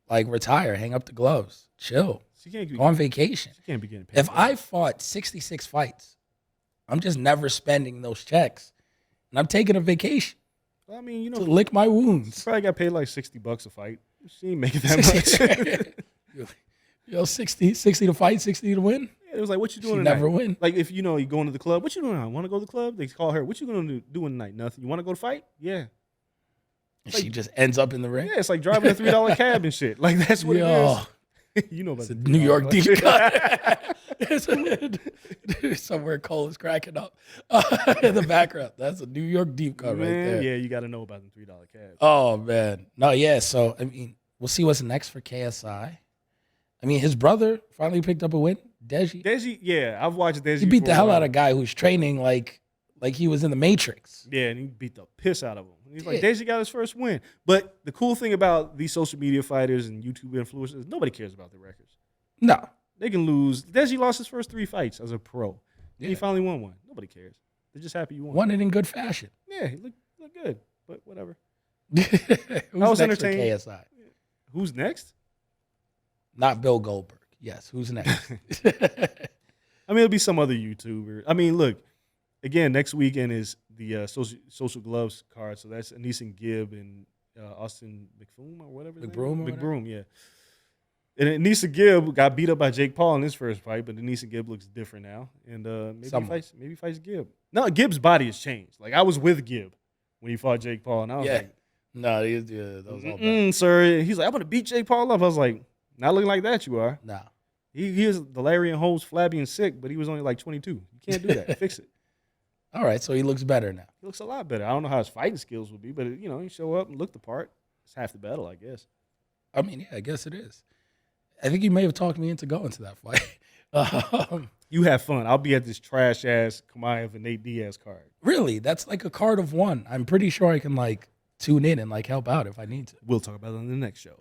Like, retire, hang up the gloves, chill, She can't go on vacation. She can't be getting paid. If I fought 66 fights, I'm just never spending those checks. And I'm taking a vacation I mean, you know, to lick my she wounds. probably got paid like $60 a fight. She ain't making that much. Yo, 60 to fight, 60 to win. Yeah, it was like, what you doing She tonight? never win. Like, if you going to the club, what you doing? I want to go to the club. They call her. What you going to do tonight? Nothing. You want to go to fight? Yeah. And she just ends up in the ring. Yeah, it's like driving a $3 cab and shit. Like, that's what it is. You know about It's a the New York $3 deep cut. It's somewhere Cole is cracking up in the background. That's a New York deep cut right Man, there. yeah, you got to know about them $3 cabs. Oh, man. No, yeah. So, I mean, we'll see what's next for KSI. I mean, his brother finally picked up a win. Deji. Yeah, I've watched Deji. He beat for the a hell while. out of a guy who's training like he was in the Matrix. Yeah, and he beat the piss out of him. He's like, Yeah. Deji got his first win. But the cool thing about these social media fighters and YouTube influencers, nobody cares about their records. No. They can lose. Deji lost his first 3 fights as a pro. Yeah. He finally won one. Nobody cares. They're just happy you won. Won it in good fashion. Yeah, he looked good, but whatever. Who's was next for entertained. KSI? Who's next? Not Bill Goldberg. Yes, who's next? I mean, it'll be some other YouTuber. I mean, look, again, next weekend is the social gloves card. So that's Anison Gibb and Austin McFoom or whatever. McBroom or McBroom, yeah. And Anissa Gibb got beat up by Jake Paul in his first fight, but Anissa Gibb looks different now. And maybe fights Gibb. No, Gibb's body has changed. Like, I was with Gibb when he fought Jake Paul, and I was like, No, those all bad. sir. He's like, I'm going to beat Jake Paul up. I was like, not looking like that, you are. No. He is the Larry and Holmes, flabby and sick, but he was only like 22. You can't do that. Fix it. All right, so he looks better now. He looks a lot better. I don't know how his fighting skills would be, but he show up and look the part. It's half the battle, I guess. I mean, yeah, I guess it is. I think you may have talked me into going to that fight. You have fun. I'll be at this trash ass Kamaev and Nate Diaz card. Really, that's like a card of one. I'm pretty sure I can tune in and help out if I need to. We'll talk about it on the next show.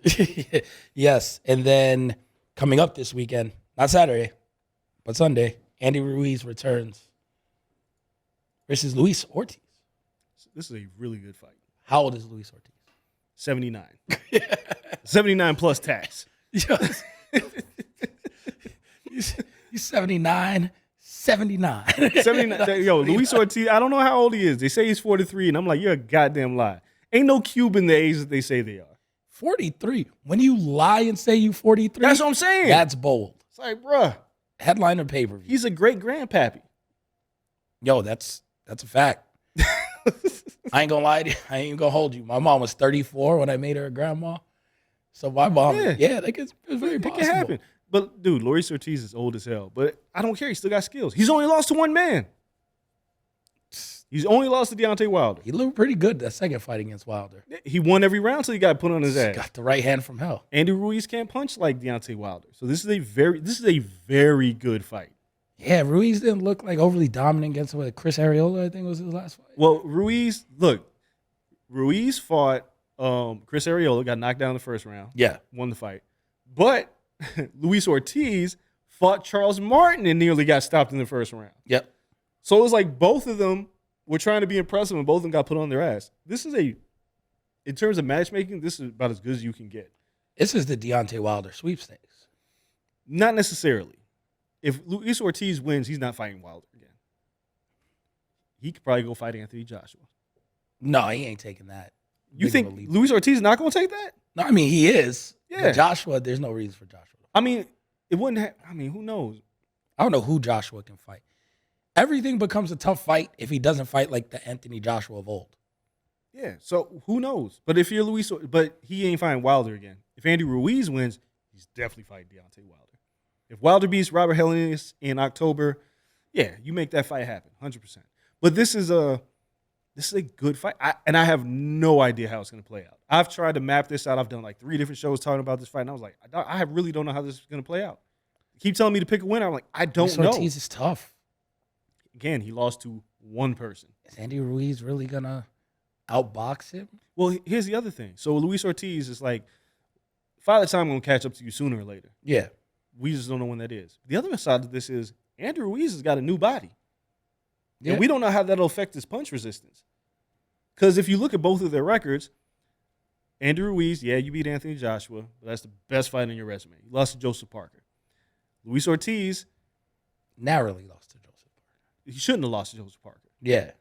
Yes, and then coming up this weekend, not Saturday, but Sunday, Andy Ruiz returns versus Luis Ortiz. This is a really good fight. How old is Luis Ortiz? 79. 79 plus tax. Yes. He's 79. 79. Yo, Luis Ortiz, I don't know how old he is. They say he's 43, and I'm like, you're a goddamn lie. Ain't no Cuban the age that they say they are. 43. When you lie and say you 43, That's what I'm saying. that's bold. It's like, bruh, Headline or pay-per-view. he's a great grandpappy. Yo, that's a fact. I ain't gonna lie to you. I ain't gonna hold you. My mom was 34 when I made her a grandma. So my mom, Yeah. yeah, it's very It possible. can happen. But dude, Luis Ortiz is old as hell. But I don't care. He still got skills. He's only lost to one man. He's only lost to Deontay Wilder. He looked pretty good that second fight against Wilder. He won every round till he got put on his ass. Got the right hand from hell. Andy Ruiz can't punch like Deontay Wilder. So this is a very good fight. Yeah, Ruiz didn't look like overly dominant against Chris Arreola, I think was his last fight. Well, Ruiz fought Chris Arreola, got knocked down in the first round. Yeah. Won the fight. But Luis Ortiz fought Charles Martin and nearly got stopped in the first round. Yep. So it was like both of them were trying to be impressive and both of them got put on their ass. In terms of matchmaking, this is about as good as you can get. This is the Deontay Wilder sweepstakes. Not necessarily. If Luis Ortiz wins, he's not fighting Wilder again. He could probably go fight Anthony Joshua. No, he ain't taking that. You think Luis Ortiz is not going to take that? No, I mean, he is. Yeah. But Joshua, there's no reason for Joshua. I mean, it wouldn't who knows? I don't know who Joshua can fight. Everything becomes a tough fight if he doesn't fight like the Anthony Joshua of old. Yeah, so who knows? But if you're but he ain't fighting Wilder again. If Andy Ruiz wins, he's definitely fighting Deontay Wilder. If Wilder beats Robert Helenius in October, yeah, you make that fight happen, 100%. But this is a good fight, and I have no idea how it's going to play out. I've tried to map this out. I've done like 3 different shows talking about this fight, and I was like, I really don't know how this is going to play out. Keep telling me to pick a winner. I'm like, I don't know. Ortiz is tough. Again, he lost to one person. Is Andy Ruiz really going to outbox him? Well, here's the other thing. So Luis Ortiz is like, Father Time going to catch up to you sooner or later. Yeah. We just don't know when that is. The other side of this is Andy Ruiz has got a new body. Yeah. And we don't know how that'll affect his punch resistance. Because if you look at both of their records, Andy Ruiz, yeah, you beat Anthony Joshua, but that's the best fight on your resume. You lost to Joseph Parker. Luis Ortiz narrowly lost to Joseph Parker. He shouldn't have lost to Joseph Parker. Yeah.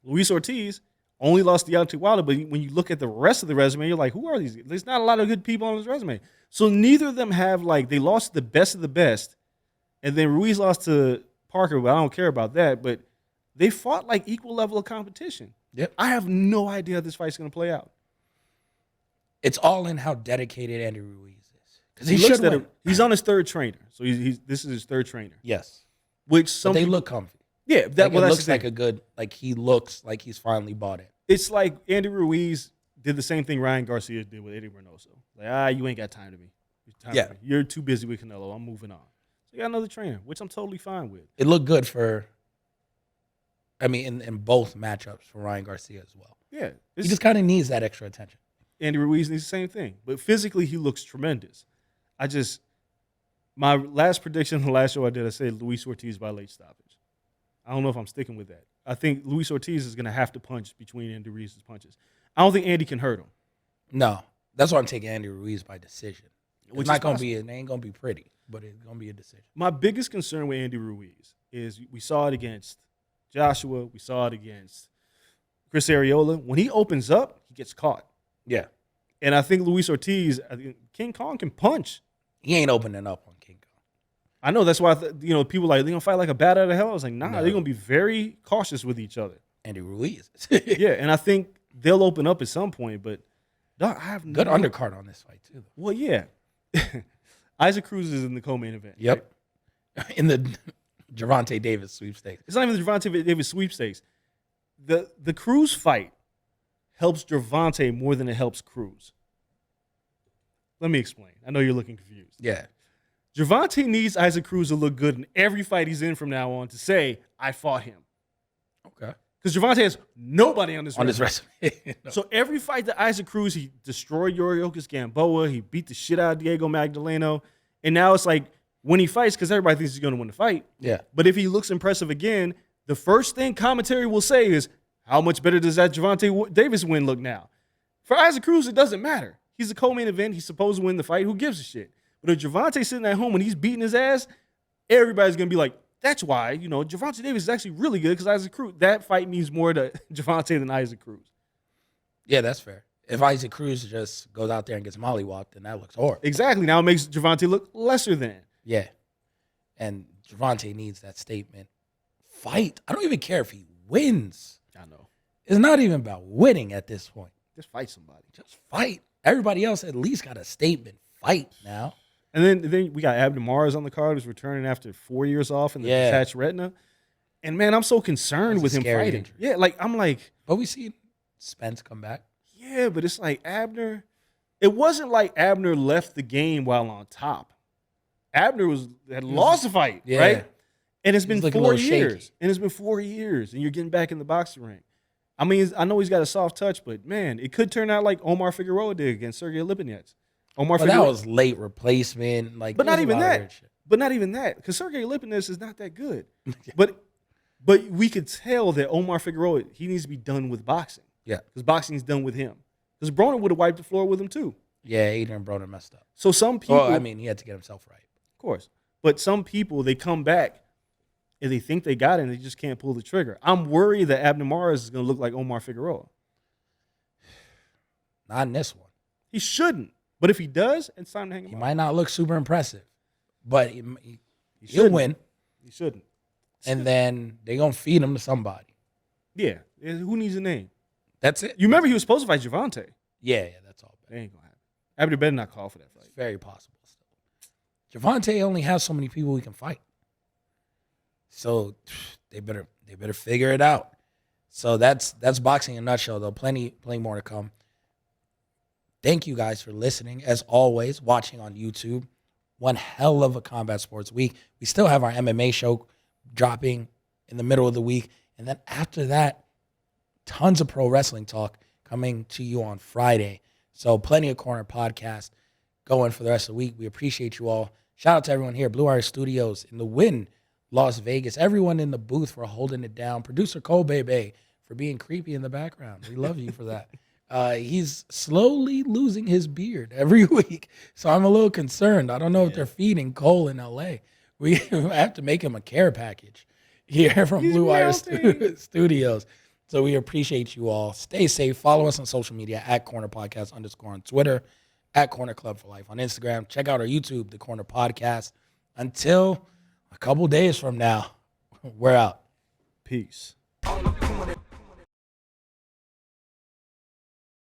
Luis Ortiz only lost to Deontay Wilder, but when you look at the rest of the resume, you're like, who are these? There's not a lot of good people on his resume. So neither of them have, like, they lost the best of the best, and then Ruiz lost to Parker, but I don't care about that, but they fought like equal level of competition. Yep. I have no idea how this fight's going to play out. It's all in how dedicated Andy Ruiz is. Because he's on his third trainer. So this is his third trainer. Yes. Which they look comfy. Yeah. It looks like a good, like he looks like he's finally bought it. It's like Andy Ruiz did the same thing Ryan Garcia did with Eddie Reynoso. Like, you ain't got time to me. You're too busy with Canelo. I'm moving on. So you got another trainer, which I'm totally fine with. It looked good in both matchups for Ryan Garcia as well. Yeah. He just kind of needs that extra attention. Andy Ruiz needs the same thing. But physically, he looks tremendous. My last prediction, the last show I did, I said Luis Ortiz by late stoppage. I don't know if I'm sticking with that. I think Luis Ortiz is going to have to punch between Andy Ruiz's punches. I don't think Andy can hurt him. No. That's why I'm taking Andy Ruiz by decision. It ain't going to be pretty, but it's going to be a decision. My biggest concern with Andy Ruiz is we saw it against Joshua. We saw it against Chris Arreola. When he opens up, he gets caught. Yeah. And I think Luis Ortiz, King Kong can punch. He ain't opening up on King Kong. I know. That's why, people like, they're going to fight like a bat out of hell. I was like, nah, no. They're going to be very cautious with each other. Andy Ruiz. Yeah, and I think they'll open up at some point, but I have good undercard on this fight, too. Well, yeah. Isaac Cruz is in the co-main event. Yep. Right? In the Devonte Davis sweepstakes. It's not even the Devonte Davis sweepstakes. The Cruz fight helps Devonte more than it helps Cruz. Let me explain. I know you're looking confused. Yeah. Devonte needs Isaac Cruz to look good in every fight he's in from now on to say, I fought him. Okay. Because Devonte has nobody on his resume. No. So every fight that Isaac Cruz, he destroyed Yoriokas Gamboa. He beat the shit out of Diego Magdaleno. And now it's like when he fights, because everybody thinks he's going to win the fight. Yeah. But if he looks impressive again, the first thing commentary will say is, how much better does that Devonte Davis win look now? For Isaac Cruz, it doesn't matter. He's a co-main event. He's supposed to win the fight. Who gives a shit? But if Devonte's sitting at home and he's beating his ass, everybody's going to be like, that's why, Devonte Davis is actually really good because Isaac Cruz, that fight means more to Devonte than Isaac Cruz. Yeah, that's fair. If Isaac Cruz just goes out there and gets mollywopped, then that looks horrible. Exactly. Now it makes Devonte look lesser than. Yeah. And Devonte needs that statement fight. I don't even care if he wins. I know. It's not even about winning at this point. Just fight somebody. Just fight. Everybody else at least got a statement fight now. And then we got Abner Mars on the card, who's returning after 4 years off in the detached retina. And man, I'm so concerned with him fighting. Injury. Yeah, like I'm like, but we see Spence come back. Yeah, but it's like Abner. It wasn't like Abner left the game while on top. Abner had lost a fight, right? And it's been 4 years. Shaky. And it's been 4 years, and you're getting back in the boxing ring. I mean, I know he's got a soft touch, but man, it could turn out like Omar Figueroa did against Sergey Lipinets. That was late replacement, like. But not even that. But not even that, because Sergey Lipinets is not that good. But we could tell that Omar Figueroa, he needs to be done with boxing. Yeah, because boxing's done with him. Because Broner would have wiped the floor with him too. Yeah, Adrian Broner messed up. So some people, well, I mean, he had to get himself right, of course. But some people, they come back and they think they got it, and they just can't pull the trigger. I'm worried that Abner Mars is going to look like Omar Figueroa. Not in this one. He shouldn't. But if he does, it's time to hang him He out. might not look super impressive, but he'll win. He shouldn't. And then they're going to feed him to somebody. Yeah. Who needs a name? That's it. You remember he was supposed to fight Devonte. Yeah, that's all. That ain't going to happen. Abner better not call for that fight. It's very possible still. Devonte only has so many people he can fight. So they better figure it out. So that's boxing in a nutshell, though. Plenty more to come. Thank you guys for listening. As always, watching on YouTube. One hell of a Combat Sports week. We still have our MMA show dropping in the middle of the week. And then after that, tons of pro wrestling talk coming to you on Friday. So plenty of Corner podcast going for the rest of the week. We appreciate you all. Shout out to everyone here, Blue Wire Studios in the Wynn, Las Vegas. Everyone in the booth for holding it down. Producer Cole Bebe for being creepy in the background. We love you for that. He's slowly losing his beard every week. So I'm a little concerned. I don't know if they're feeding Cole in LA. We have to make him a care package here from Blue Wire Studios. So we appreciate you all. Stay safe. Follow us on social media at Corner Podcast _ on Twitter, at Corner Club for Life on Instagram. Check out our YouTube, The Corner Podcast. Until a couple days from now, we're out. Peace. On the corner.